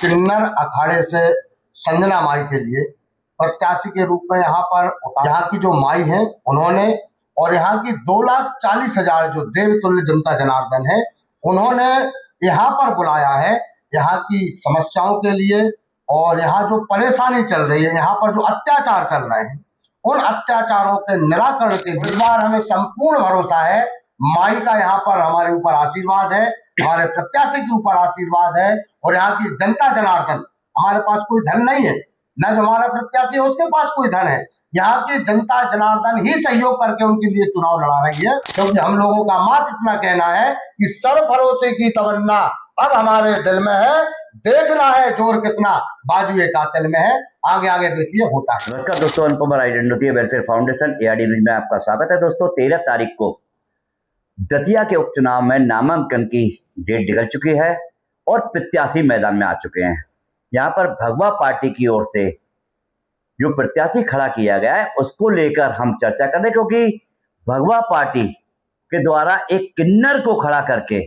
किन्नर अखाड़े से संजना माई के लिए प्रत्याशी के रूप में यहाँ पर यहाँ की जो माई है उन्होंने और यहाँ की 2,40,000 जो देवतुल्य जनता जनार्दन है उन्होंने यहाँ पर बुलाया है यहाँ की समस्याओं के लिए। और यहाँ जो परेशानी चल रही है, यहाँ पर जो अत्याचार चल रहे हैं, उन अत्याचारों के निराकरण के इस बार हमें संपूर्ण भरोसा है। माई का यहाँ पर हमारे ऊपर आशीर्वाद है, हमारे प्रत्याशी के ऊपर आशीर्वाद है और यहाँ की जनता जनार्दन, हमारे पास कोई धन नहीं है, न जो हमारा प्रत्याशी है उसके पास कोई धन है, यहाँ की जनता जनार्दन ही सहयोग करके उनके लिए चुनाव लड़ा रही है। क्योंकि हम लोगों का मात्र इतना कहना है कि सर्व भरोसे की तमन्ना अब हमारे दिल में है, देखना है जोर कितना बाजुए कातिल में है, आगे आगे देखिए होता है। नमस्कार दोस्तों, Anupam identity welfare foundation ARD news में आपका स्वागत है। दोस्तों 13 तारीख को दतिया के उपचुनाव में नामांकन की डेट निकल चुकी है और प्रत्याशी मैदान में आ चुके हैं। यहाँ पर भगवा पार्टी की ओर से जो प्रत्याशी खड़ा किया गया है उसको लेकर हम चर्चा कर रहे हैं, क्योंकि भगवा पार्टी के द्वारा एक किन्नर को खड़ा करके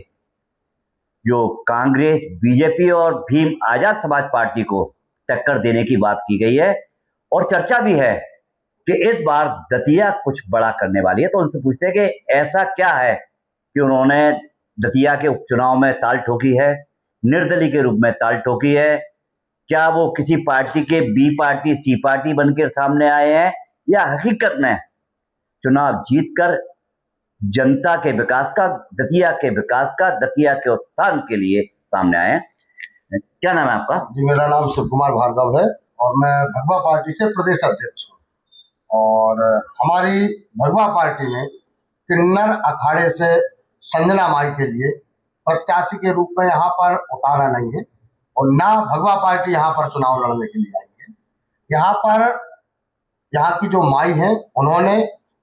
जो कांग्रेस, बीजेपी और भीम आजाद समाज पार्टी को टक्कर देने की बात की गई है और चर्चा भी है कि इस बार दतिया कुछ बड़ा करने वाली है। तो उनसे पूछते हैं कि ऐसा क्या है कि उन्होंने दतिया के उपचुनाव में ताल ठोकी है, निर्दलीय के रूप में ताल ठोकी है। क्या वो किसी पार्टी के बी पार्टी, सी पार्टी बनकर सामने आए हैं या हकीकत में चुनाव जीतकर जनता के विकास का, दतिया के विकास का, दतिया के उत्थान के लिए सामने आए हैं? क्या नाम है आपका? जी, मेरा नाम शिव कुमार भार्गव है और मैं भगवा पार्टी से प्रदेश अध्यक्ष हूँ। और हमारी भगवा पार्टी ने किन्नर अखाड़े से संजना माई के लिए प्रत्याशी के रूप में यहाँ पर उतारा नहीं है और ना भगवा पार्टी यहाँ पर चुनाव लड़ने के लिए आई है। यहाँ पर यहाँ की जो माई है उन्होंने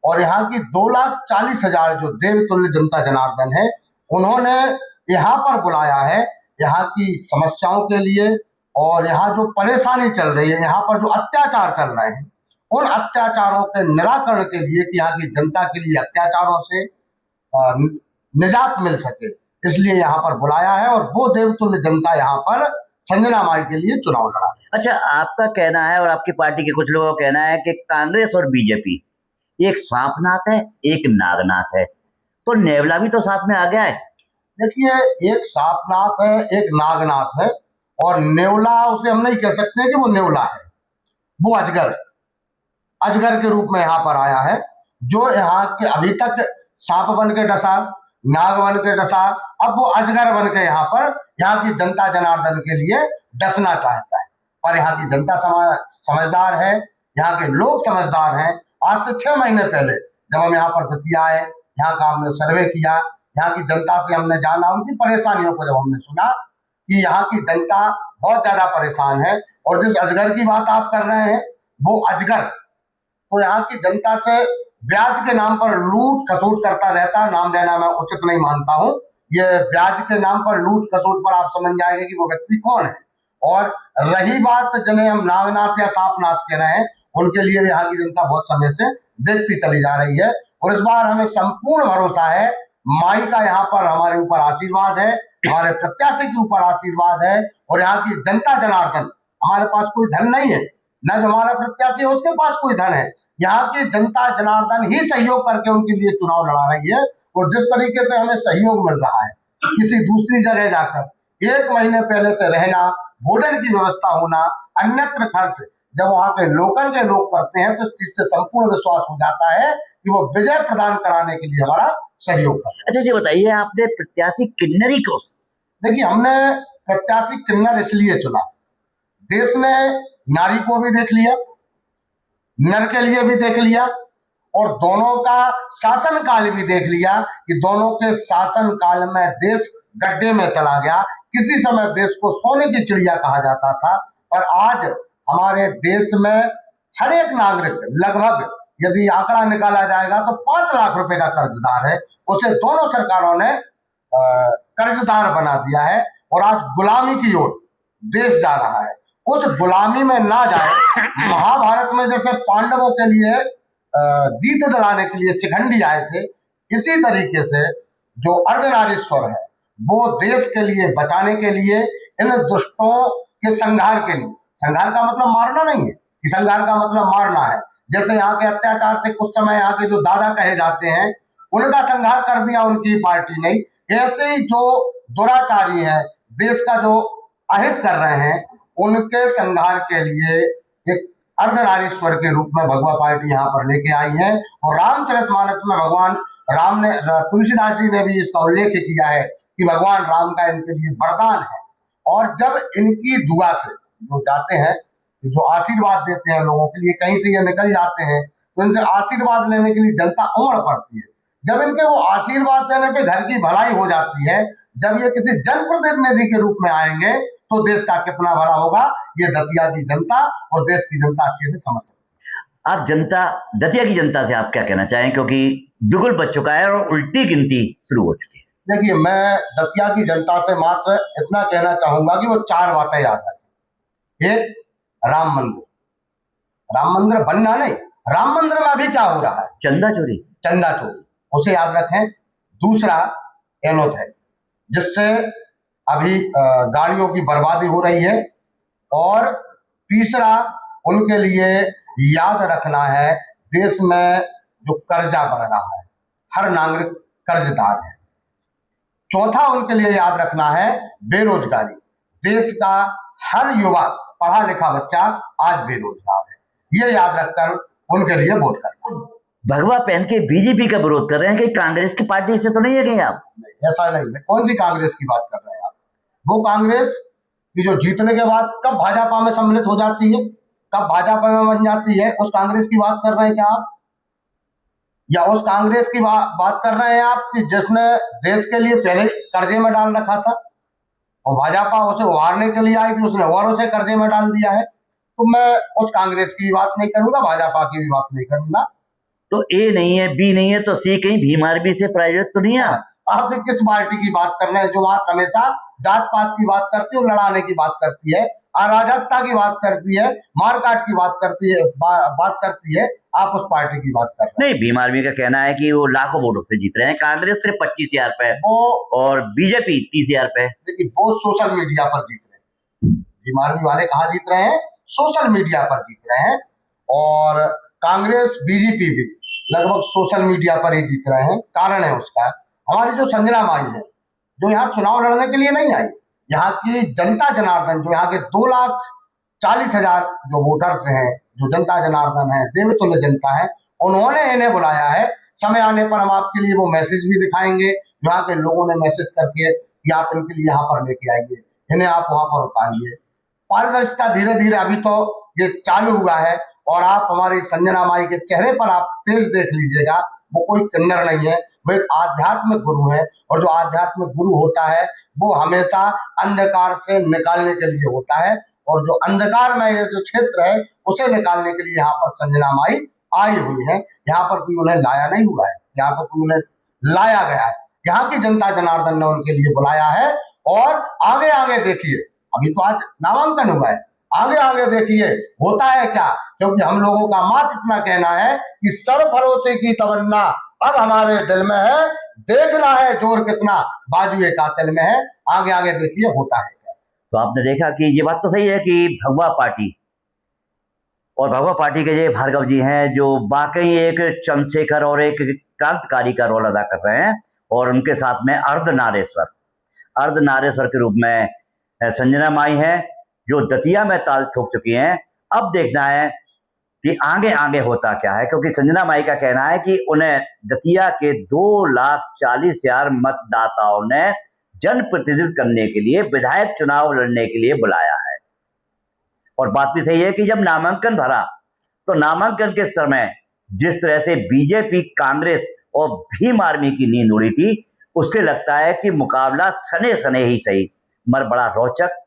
और यहाँ की 2,40,000 जो देवतुल्य जनता जनार्दन है उन्होंने यहाँ पर बुलाया है यहाँ की समस्याओं के लिए। और यहाँ जो परेशानी चल रही है, यहाँ पर जो अत्याचार चल रहे हैं, उन अत्याचारों के निराकरण के लिए कि यहाँ की जनता के लिए अत्याचारों से निजात मिल सके, इसलिए यहाँ पर बुलाया है और वो देवतुल्य जनता यहाँ पर संजना माई के लिए चुनाव लड़ा। अच्छा, आपका कहना है और आपकी पार्टी के कुछ लोगों का कहना है कि कांग्रेस और बीजेपी एक सांपनाथ है, एक नागनाथ है, तो नेवला भी तो साथ में आ गया है। देखिए, एक सांपनाथ है, एक नागनाथ है और नेवला उसे हम नहीं कह सकते कि वो नेवला है, वो अजगर है। अजगर के रूप में यहाँ पर आया है, जो यहाँ के अभी तक सांप बन के डसा, नाग बन के डसा, अब वो अजगर बन के यहाँ पर यहाँ की जनता जनार्दन के लिए डसना चाहता है। पर यहाँ की जनता समझदार है, यहाँ के लोग समझदार हैं। आज से 6 महीने पहले जब हम यहाँ पर दतिया आए, यहाँ का हमने सर्वे किया, यहाँ की जनता से हमने जाना, उनकी परेशानियों को जब हमने सुना कि यहाँ की जनता बहुत ज्यादा परेशान है और जिस अजगर की बात आप कर रहे हैं वो अजगर तो यहाँ की जनता से ब्याज के नाम पर लूट खसोट करता रहता। नाम लेना मैं उचित नहीं मानता हूँ। ये ब्याज के नाम पर लूट खसोट पर आप समझ जाएंगे कि वो व्यक्ति कौन है। और रही बात जिन्हें हम नागनाथ या सांपनाथ कह रहे हैं, उनके लिए भी यहाँ की जनता बहुत समय से देखती चली जा रही है और इस बार हमें संपूर्ण भरोसा है। माई का यहाँ पर हमारे ऊपर आशीर्वाद है, हमारे प्रत्याशी के ऊपर आशीर्वाद है और यहाँ की जनता जनार्दन, हमारे पास कोई धन नहीं है, न जो हमारा प्रत्याशी है उसके पास कोई धन है, यहाँ की जनता जनार्दन ही सहयोग करके उनके लिए चुनाव लड़ा रही है। और जिस तरीके से हमें सहयोग मिल रहा है, किसी दूसरी जगह जाकर 1 महीने पहले से रहना, भोजन की व्यवस्था होना, अन्यत्र खर्च जब वहां के लोकल के लोग करते हैं तो इस चीज से संपूर्ण विश्वास हो जाता है कि वो विजय प्रदान कराने के लिए हमारा सहयोग कर। अच्छा जी, बताइए आपने प्रत्याशी किन्नरी को? देखिए, हमने प्रत्याशी किन्नर इसलिए चुना, देश ने नारी को भी देख लिया, नर के लिए भी देख लिया और दोनों का शासन काल भी देख लिया कि दोनों के शासन काल में देश गड्ढे में चला गया। किसी समय देश को सोने की चिड़िया कहा जाता था, पर आज हमारे देश में हर एक नागरिक लगभग, यदि आंकड़ा निकाला जाएगा तो 5 लाख रुपए का कर्जदार है। उसे दोनों सरकारों ने कर्जदार बना दिया है और आज गुलामी की ओर देश जा रहा है। उस गुलामी में ना जाए, महाभारत में जैसे पांडवों के लिए जीत दिलाने के लिए शिखंडी आए थे, इसी तरीके से जो अर्धनारीश्वर है वो देश के लिए बचाने के लिए इन दुष्टों कि संघार के लिए, संघार का मतलब मारना नहीं है, कि संघार का मतलब मारना है। जैसे यहाँ के अत्याचार से कुछ समय यहाँ के जो दादा कहे जाते हैं उनका संघार कर दिया उनकी पार्टी ने। ऐसे ही जो दुराचारी है, देश का जो अहित कर रहे हैं, उनके संघार के लिए एक अर्धनारीश्वर के रूप में भगवा पार्टी यहाँ पर लेके आई है। और रामचरितमानस में भगवान राम ने, तुलसीदास जी ने भी इसका उल्लेख किया है कि भगवान राम का इनके लिए वरदान है। और जब इनकी दुआ से जो जाते हैं, जो आशीर्वाद देते हैं लोगों के लिए, कहीं से ये निकल जाते हैं तो इनसे आशीर्वाद लेने के लिए जनता उमड़ पड़ती है। जब इनके वो आशीर्वाद देने से घर की भलाई हो जाती है, जब ये किसी जनप्रतिनिधि के रूप में आएंगे तो देश का कितना भला होगा, ये दतिया की जनता और देश की जनता अच्छे से समझ सकती है। आप जनता, दतिया की जनता से आप क्या कहना चाहें, क्योंकि बिल्कुल बच चुका है और उल्टी गिनती शुरू हो चुकी है। देखिए, मैं दतिया की जनता से मात्र इतना कहना चाहूंगा कि वो 4 बातें याद रखें। एक, राम मंदिर, राम मंदिर बनना नहीं, राम मंदिर में अभी क्या हो रहा है, चंदा चोरी, चंदा चोरी, उसे याद रखें। दूसरा, एनोथ है, जिससे अभी गाड़ियों की बर्बादी हो रही है। और तीसरा, उनके लिए याद रखना है देश में जो कर्जा बढ़ रहा है, हर नागरिक कर्जदार है। चौथा, उनके लिए याद रखना है बेरोजगारी, देश का हर युवा पढ़ा लिखा बच्चा आज बेरोजगार है। ये याद रखकर उनके लिए वोट करना। भगवा पहन के बीजेपी का विरोध कर रहे हैं कि कांग्रेस की पार्टी से तो नहीं है कहीं आप? ऐसा नहीं है। कौन सी कांग्रेस की बात कर रहे हैं आप? वो कांग्रेस की जो जीतने के बाद कब भाजपा में सम्मिलित हो जाती है, कब भाजपा में बन जाती है, उस कांग्रेस की बात कर रहे हैं क्या आप? या उस कांग्रेस की बात कर रहे हैं आप कि जिसने देश के लिए पहले कर्जे में डाल रखा था और भाजपा उसे उभारने के लिए आई थी, उसने और उसे कर्जे में डाल दिया है? तो मैं उस कांग्रेस की भी बात नहीं करूंगा, भाजपा की भी बात नहीं करूंगा। तो ए नहीं है, बी नहीं है, तो सी कहीं भीम आर्मी से प्राइवेट तो नहीं है? आप किस पार्टी की बात कर रहे हैं जो बात हमेशा जात पात की बात करती है, लड़ाने की बात करती है, अराजकता की बात करती है, मारकाट की बात करती है, बात करती है? आप उस पार्टी की बात कर रहे हैं। नहीं, भीम आर्मी का कहना है कि वो लाखों वोटों से जीत रहे हैं, कांग्रेस सिर्फ 25,000 पे वो और बीजेपी 30,000 पे। देखिए, वो सोशल मीडिया पर जीत रहे हैं। भीम आर्मी वाले कहाँ जीत रहे हैं? सोशल मीडिया पर जीत रहे हैं। और कांग्रेस, बीजेपी भी लगभग सोशल मीडिया पर ही जीत रहे हैं। कारण है उसका, हमारी जो संजना माई है, जो यहाँ चुनाव लड़ने के लिए नहीं आई, यहाँ की जनता जनार्दन, जो यहाँ के 2,40,000 जो वोटर्स हैं, जो जनता जनार्दन है, देवतुल्य जनता है, उन्होंने इन्हें बुलाया है। समय आने पर हम आपके लिए वो मैसेज भी दिखाएंगे, यहाँ के लोगों ने मैसेज करके कि आप इनके लिए यहाँ पर लेके आइए, इन्हें आप वहां पर उतारिए। पारदर्शिता धीरे धीरे अभी तो ये चालू हुआ है। और आप हमारी संजना माई के चेहरे पर आप तेज देख लीजिएगा, वो कोई किन्नर नहीं है, वो एक आध्यात्मिक गुरु है। और जो आध्यात्मिक गुरु होता है वो हमेशा अंधकार से निकालने के लिए होता है। और जो अंधकार में ये जो क्षेत्र है उसे निकालने के लिए यहाँ पर संजना माई आई हुई है। यहाँ पर कोई उन्हें लाया नहीं हुआ है, यहाँ पर कोई उन्हें लाया गया है। यहाँ की जनता जनार्दन ने उनके लिए बुलाया है। और आगे आगे देखिए, अभी तो आज नामांकन हुआ है, आगे आगे देखिए होता है क्या। क्योंकि हम लोगों का मात्र इतना कहना है कि सर भरोसे की तमन्ना अब हमारे दिल में है, देखना है जोर कितना बाजुए कातिल में है। आगे आगे देखिए होता है क्या। तो आपने देखा कि ये बात तो सही है कि भगवा पार्टी और भगवा पार्टी के ये भार्गव जी हैं जो वाकई एक चंद्रशेखर और एक क्रांतिकारी का रोल अदा कर रहे हैं। और उनके साथ में अर्धनारेश्वर के रूप में संजना माई हैं जो दतिया में ताल ठोक चुकी हैं। अब देखना है कि आगे आगे होता क्या है, क्योंकि संजना माई का कहना है कि उन्हें दतिया के 2,40,000 मतदाताओं ने जनप्रतिनिधित्व करने के लिए, विधायक चुनाव लड़ने के लिए बुलाया है। और बात भी सही है कि जब नामांकन भरा तो नामांकन के समय जिस तरह से बीजेपी, कांग्रेस और भीम आर्मी की नींद उड़ी थी, उससे लगता है कि मुकाबला सने सने ही सही मगर बड़ा रोचक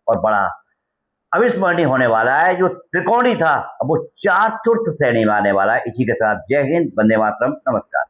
और बड़ा अविस्मरणीय होने वाला है। जो त्रिकोणी था अब वो चतुर्थ श्रेणी में आने वाला है। इसी के साथ जय हिंद, वंदे मातरम, नमस्कार।